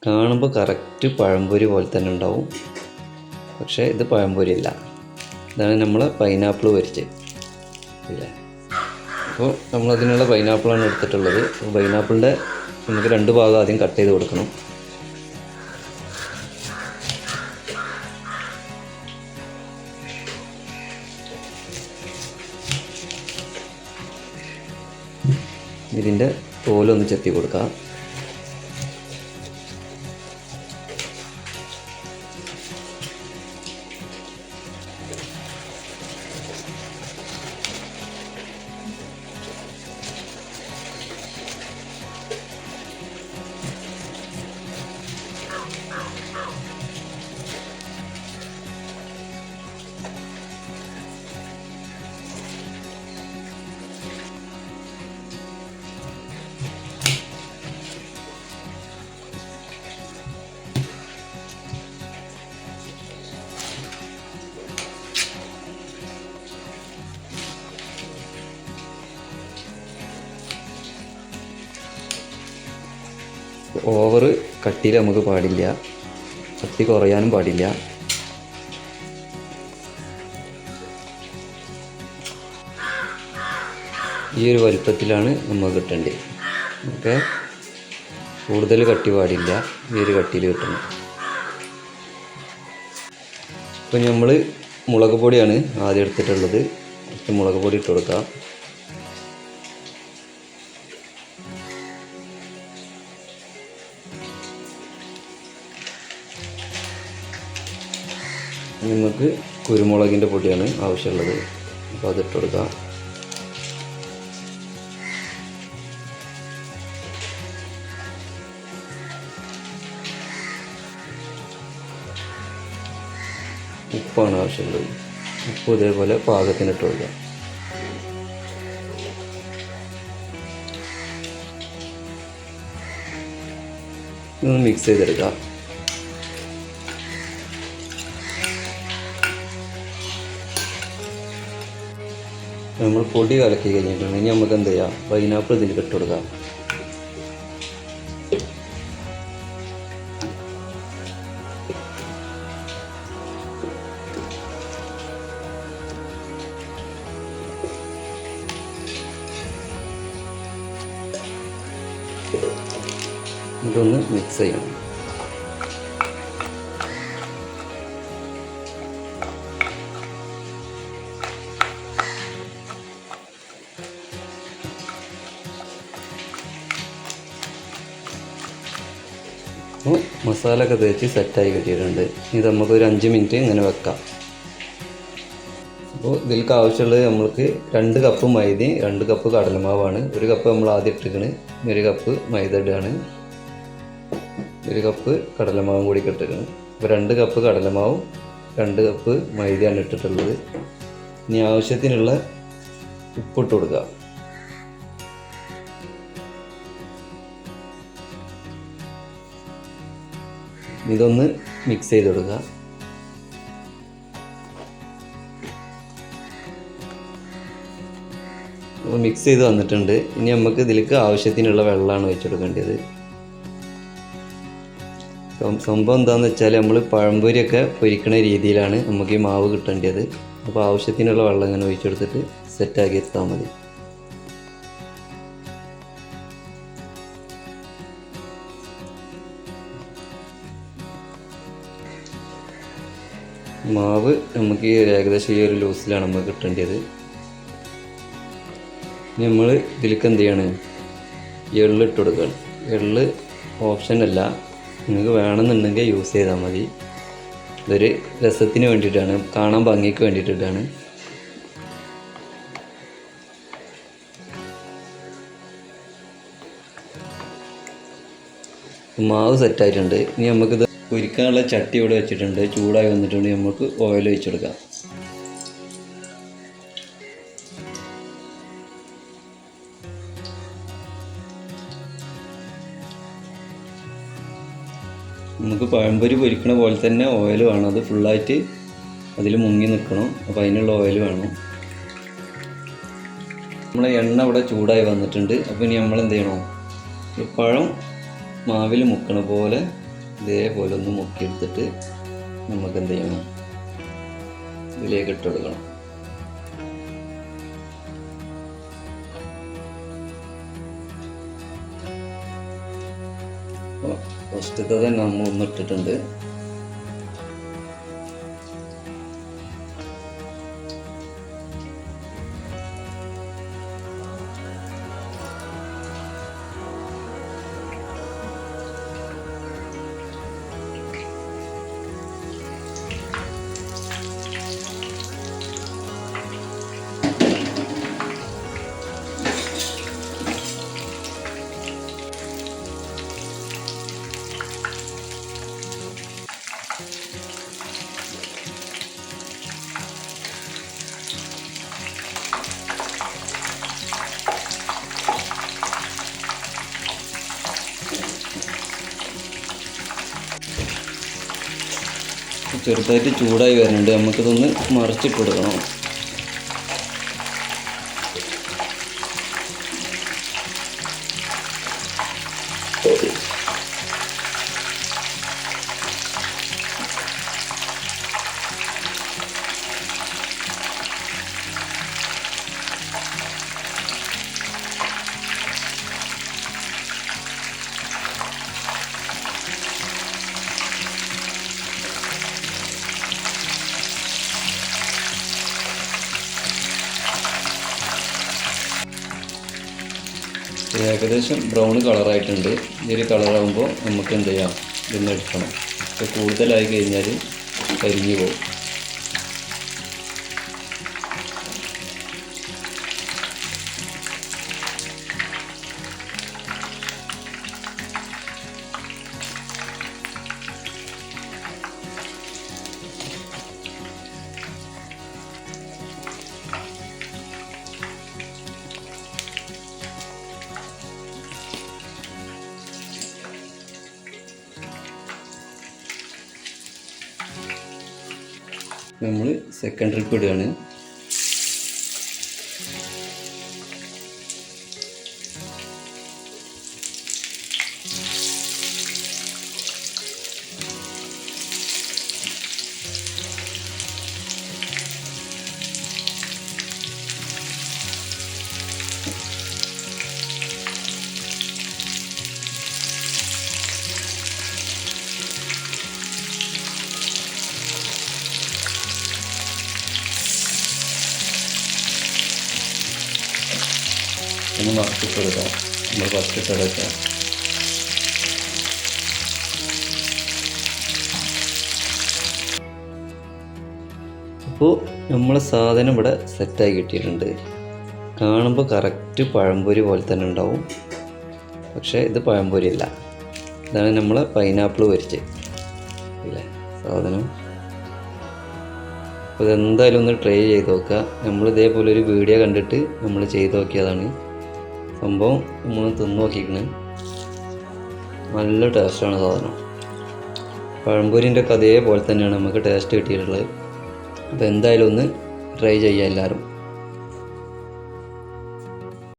കാണുമ്പോൾ കറക്റ്റ് പഴംപൊരി പോലെ തന്നെ ഉണ്ടാവും, പക്ഷേ ഇത് പഴംപൊരി അല്ല. ഇതാണ് നമ്മൾ പൈനാപ്പിൾ പൊരിച്ച് ഇല്ലേ. അപ്പോൾ നമ്മളതിനുള്ള പൈനാപ്പിളാണ് എടുത്തിട്ടുള്ളത്. അപ്പോൾ പൈനാപ്പിളിൻ്റെ നമുക്ക് 2 ഭാഗം ആദ്യം കട്ട് ചെയ്ത് കൊടുക്കണം. ഇതിൻ്റെ തോലൊന്ന് ചെത്തി കൊടുക്കാം. ഓവർ കട്ടിയിൽ നമുക്ക് പാടില്ല, കട്ടി കുറയാനും പാടില്ല. ഈ ഒരു വലുപ്പത്തിലാണ് നമുക്ക് കിട്ടേണ്ടത്. ഓക്കെ, കൂടുതൽ കട്ടി പാടില്ല, ഈ ഒരു കട്ടിയിൽ കിട്ടണം. ഇപ്പം നമ്മൾ മുളക് പൊടിയാണ് ആദ്യം എടുത്തിട്ടുള്ളത്. മുളക് പൊടി ഇട്ട് കൊടുക്കാം. നമുക്ക് കുരുമുളകിൻ്റെ പൊടിയാണ് ആവശ്യമുള്ളത്, അപ്പോൾ അതിട്ട് കൊടുക്കാം. ഉപ്പാണ് ആവശ്യമുള്ളത്. ഉപ്പ് ഇതേപോലെ പാകത്തിനിട്ട് കൊടുക്കാം. ഇതൊന്ന് മിക്സ് ചെയ്തെടുക്കാം. നമ്മൾ പൊടി കലക്കി കഴിഞ്ഞിട്ടുണ്ട്. ഇനി നമുക്ക് എന്ത് ചെയ്യാം, പൈനാപ്പിൾ ഇതിൽ ഇട്ട് കൊടുക്കാം. ഇതൊന്ന് മിക്സ് ചെയ്യണം. അപ്പോൾ മസാല ഒക്കെ തേച്ച് സെറ്റായി കിട്ടിയിട്ടുണ്ട്. ഇത് നമുക്കൊരു 5 മിനിറ്റ് ഇങ്ങനെ വെക്കാം. അപ്പോൾ ഇതിലേക്ക് ആവശ്യമുള്ളത് നമ്മൾക്ക് 2 കപ്പ് മൈദയും 2 കപ്പ് കടലമാവാണ്. 1 കപ്പ് നമ്മൾ ആദ്യം ഇട്ടിരിക്കണ്, 1 കപ്പ് മൈദ ഇടുകയാണ്, 1 കപ്പ് കടലമാവും കൂടി ഇട്ടിരിക്കണം. അപ്പോൾ 2 കപ്പ് കടലമാവും 2 കപ്പ് മൈദയാണ് ഇട്ടിട്ടുള്ളത്. ഇനി ആവശ്യത്തിനുള്ള ഉപ്പിട്ട് കൊടുക്കുക. ഇതൊന്ന് മിക്സ് ചെയ്ത് കൊടുക്കുക. അപ്പോൾ മിക്സ് ചെയ്ത് വന്നിട്ടുണ്ട്. ഇനി നമുക്ക് ഇതിലേക്ക് ആവശ്യത്തിനുള്ള വെള്ളമാണ് ഒഴിച്ചു കൊടുക്കേണ്ടത്. സംഭവം എന്താണെന്ന് വെച്ചാൽ നമ്മൾ പഴംപൊരിയൊക്കെ പൊരിക്കുന്ന രീതിയിലാണ് നമുക്ക് ഈ മാവ് കിട്ടേണ്ടത്. അപ്പോൾ ആവശ്യത്തിനുള്ള വെള്ളം ഇങ്ങനെ ഒഴിച്ചെടുത്തിട്ട് സെറ്റാക്കി എടുത്താൽ മതി. മാവ് നമുക്ക് ഏകദേശം ഈ ഒരു ലൂസിലാണ് നമുക്ക് കിട്ടേണ്ടത്. ഇനി നമ്മൾ ഇതിലേക്ക് എന്ത് ചെയ്യാണ്, എള്ള് ഇട്ട് കൊടുക്കണം. എള്ള് ഓപ്ഷനല്ല, നിങ്ങൾക്ക് വേണമെന്നുണ്ടെങ്കിൽ യൂസ് ചെയ്താൽ മതി. ഇതൊരു രസത്തിന് വേണ്ടിയിട്ടാണ്, കാണാൻ ഭംഗിക്ക് വേണ്ടിയിട്ടാണ്. മാവ് സെറ്റായിട്ടുണ്ട്. ഇനി നമുക്കിത് പൊരിക്കാനുള്ള ചട്ടി ഇവിടെ വെച്ചിട്ടുണ്ട്. ചൂടായി വന്നിട്ടുണ്ടെങ്കിൽ നമുക്ക് ഓയിൽ ഒഴിച്ചെടുക്കാം. നമുക്ക് പഴംപൊരി പൊരിക്കണ പോലെ തന്നെ ഓയിൽ വേണം. അത് ഫുള്ളായിട്ട് അതിൽ മുങ്ങി നിൽക്കണം. അപ്പോൾ അതിനുള്ള ഓയിൽ വേണം. നമ്മളെ എണ്ണ ഇവിടെ ചൂടായി വന്നിട്ടുണ്ട്. അപ്പോൾ ഇനി നമ്മൾ എന്ത് ചെയ്യണം, പഴം മാവിൽ മുക്കണ പോലെ ഇതേപോലെ ഒന്ന് മുക്കിയെടുത്തിട്ട് നമുക്ക് എന്ത് ചെയ്യണം, ഇതിലേക്ക് ഇട്ട് കൊടുക്കണം. ഫസ്റ്റത്തെ തന്നെ നമ്മൾ ഒന്ന് ഇട്ടിട്ടുണ്ട്. ചെറുതായിട്ട് ചൂടായി വരുന്നുണ്ട്, നമുക്കിതൊന്ന് മറിച്ചിട്ട് കൊടുക്കണം. ഏകദേശം ബ്രൗൺ കളറായിട്ടുണ്ട്. ഈ ഒരു കളറാകുമ്പോൾ നമുക്ക് എന്ത് ചെയ്യാം, ഇതൊന്ന് എടുക്കണം. ഇപ്പോൾ കൂടുതലായി കഴിഞ്ഞാൽ കരിഞ്ഞു പോകും. നമ്മൾ സെക്കൻഡ് ട്രിപ്പ് ഇടുകയാണ്. ഒന്ന് മറച്ചിട്ട് കൊടുക്കാം. നമ്മൾ ഫസ്റ്റ് ഇട്ടെടുക്കാം. അപ്പോൾ നമ്മളെ സാധനം ഇവിടെ സെറ്റായി കിട്ടിയിട്ടുണ്ട്. കാണുമ്പോൾ കറക്റ്റ് പഴംപൊരി പോലെ തന്നെ ഉണ്ടാവും, പക്ഷേ ഇത് പഴംപൊരി അല്ല. ഇതാണ് നമ്മളെ പൈനാപ്പിൾ പൊരിച്ച് ഇല്ലേ സാധനം. അപ്പോൾ ഇതെന്തായാലും ഒന്ന് ട്രൈ ചെയ്ത് നോക്കുക. നമ്മൾ ഇതേപോലെ ഒരു വീഡിയോ കണ്ടിട്ട് നമ്മൾ ചെയ്ത് നോക്കിയതാണ്. സംഭവം നമ്മൾ തിന്ന് നോക്കിക്കണേ, നല്ല ടേസ്റ്റാണ് സാധനം. പഴംപൊരിൻ്റെ ഒക്കെ അതേപോലെ തന്നെയാണ് നമുക്ക് ടേസ്റ്റ് കിട്ടിയിട്ടുള്ളത്. അപ്പോൾ എന്തായാലും ഒന്ന് ട്രൈ ചെയ്യുക എല്ലാവരും.